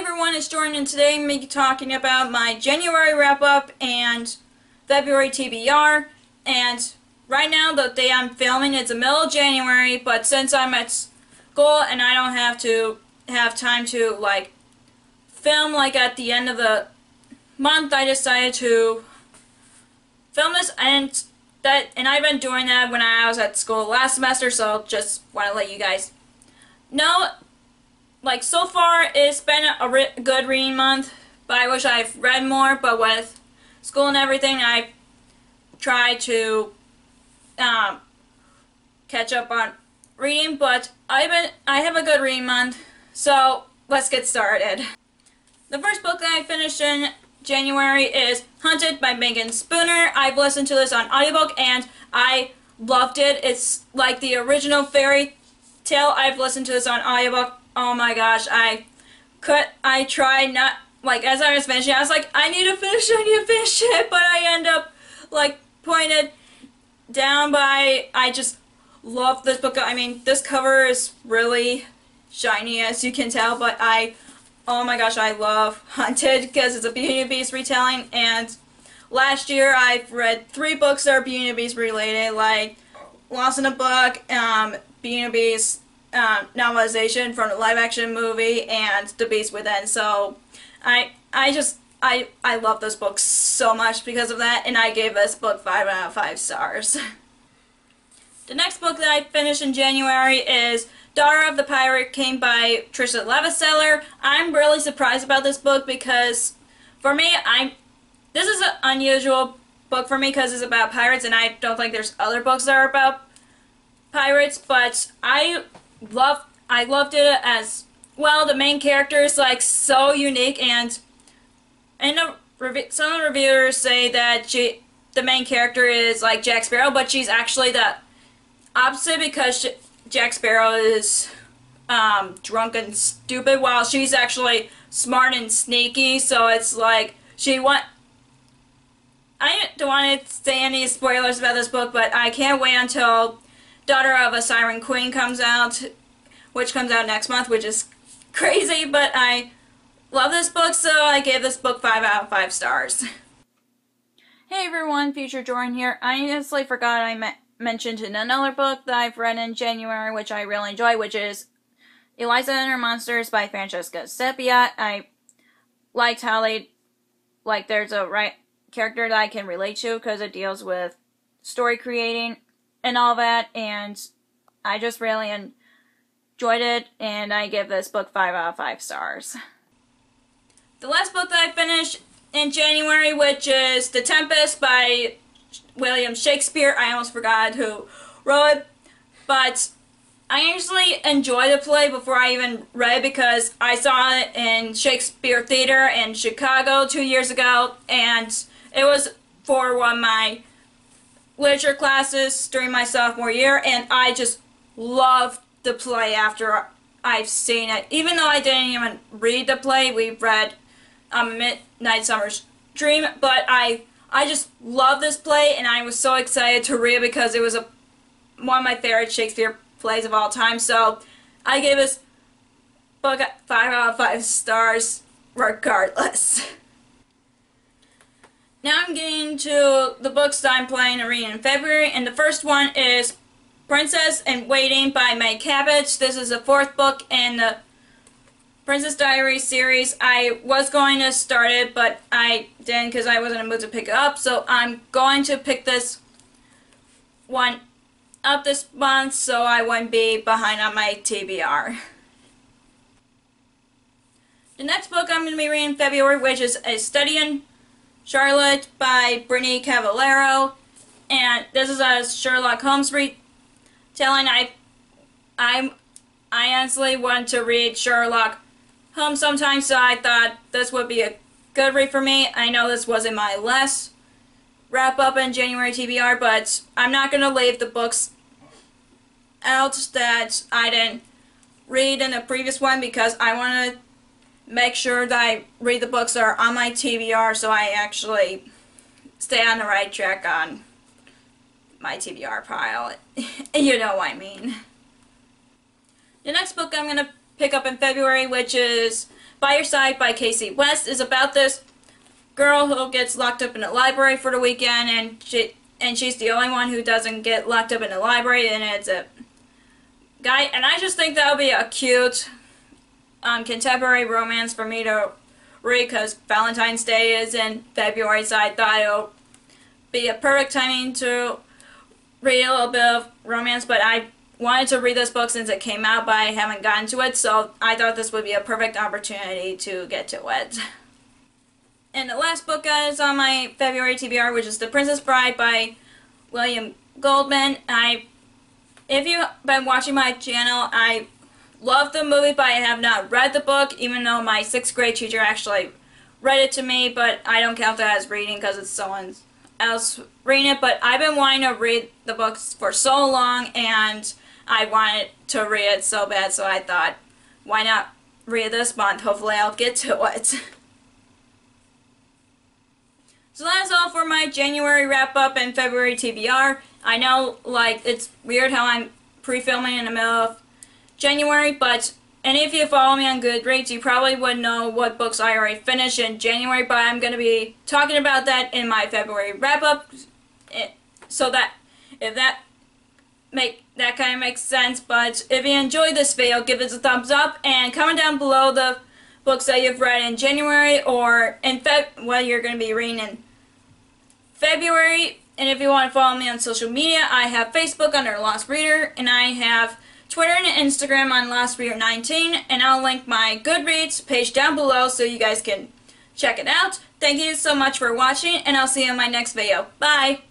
everyone, it's Jordan, and today I'm going to be talking about my January wrap-up and February TBR. And right now, the day I'm filming, it's the middle of January, but since I'm at school and I don't have time to film at the end of the month, I decided to film this, and I've been doing that when I was at school last semester, so just want to let you guys know. So far, it's been a good reading month, but I wish I've read more, but with school and everything, I try to catch up on reading, but I have a good reading month, so let's get started. The first book that I finished in January is Hunted by Megan Spooner. I've listened to this on audiobook, and I loved it. It's like the original fairy tale. I've listened to this on audiobook. Oh my gosh, I tried not, as I was finishing, I was like, I need to finish it, but I end up, putting it down by, I just love this book. I mean, this cover is really shiny, as you can tell, but oh my gosh, I love Hunted, because it's a Beauty and the Beast retelling, and last year I've read 3 books that are Beauty and the Beast related, like Lost in a Book, Beauty and the Beast, novelization from the live-action movie, and The Beast Within. So I love this book so much because of that, and I gave this book 5 out of 5 stars. The next book that I finished in January is Daughter of the Pirate King by Trisha Levaseller. I'm really surprised about this book because, for me, this is an unusual book for me because it's about pirates, and I don't think there's other books that are about pirates, but I loved it as well. The main character is so unique, and some of the reviewers say that the main character is like Jack Sparrow, but she's actually the opposite because Jack Sparrow is drunk and stupid, while she's actually smart and sneaky. So it's I don't want to say any spoilers about this book, but I can't wait until Daughter of a Siren Queen comes out, which comes out next month, which is crazy, but I love this book, so I gave this book 5 out of 5 stars. Hey everyone, Future Jordan here. I honestly forgot I mentioned another book that I've read in January, which I really enjoy, which is Eliza and Her Monsters by Francesca Sepia. I liked how there's a right character that I can relate to because it deals with story creating and all that, and I just really enjoyed it, and I give this book 5 out of 5 stars. The last book that I finished in January, which is The Tempest by William Shakespeare. I almost forgot who wrote it, but I actually enjoyed the play before I even read it because I saw it in Shakespeare Theater in Chicago 2 years ago, and it was for one of my literature classes during my sophomore year, and I just loved the play after I've seen it. Even though I didn't even read the play, we read Midnight Summer's Dream, but I just love this play, and I was so excited to read it because it was one of my favorite Shakespeare plays of all time, so I gave this book 5 out of 5 stars regardless. Now I'm getting to the books that I'm planning to read in February, and the first one is Princess in Waiting by Meg Cabot. This is the 4th book in the Princess Diaries series. I was going to start it, but I didn't because I wasn't in the mood to pick it up, so I'm going to pick this one up this month so I wouldn't be behind on my TBR. The next book I'm going to be reading in February, which is A Study in Charlotte by Brittany Cavallaro, and this is a Sherlock Holmes retelling. I honestly want to read Sherlock Holmes sometime, so I thought this would be a good read for me. I know this wasn't my last wrap-up in January TBR, but I'm not going to leave the books out that I didn't read in the previous one because I want to make sure that I read the books that are on my TBR so I actually stay on the right track on my TBR pile. You know what I mean. The next book I'm going to pick up in February, which is By Your Side by Casey West is about this girl who gets locked up in a library for the weekend, and she's the only one who doesn't get locked up in the library, and it's a guy. And I just think that would be a cute contemporary romance for me to read, because Valentine's Day is in February, so I thought it would be a perfect timing to read a little bit of romance. But I wanted to read this book since it came out, but I haven't gotten to it, so I thought this would be a perfect opportunity to get to it. And the last book that is on my February TBR, which is The Princess Bride by William Goldman. If you've been watching my channel, I love the movie, but I have not read the book, even though my 6th grade teacher actually read it to me, but I don't count that as reading because it's someone else reading it. But I've been wanting to read the books for so long, and I wanted to read it so bad, so I thought, why not read it this month? Hopefully I'll get to it. So that's all for my January wrap-up and February TBR. I know, like, it's weird how I'm pre-filming in the middle of January, but any of you follow me on Goodreads, you probably would know what books I already finished in January, but I'm going to be talking about that in my February wrap-up, so that if that kind of makes sense. But if you enjoyed this video, give it a thumbs up and comment down below the books that you've read in January or in what you're going to be reading in February. And if you want to follow me on social media, I have Facebook under Lost Reader, and I have Twitter and Instagram on Lost Reader 19, and I'll link my Goodreads page down below so you guys can check it out. Thank you so much for watching, and I'll see you in my next video. Bye!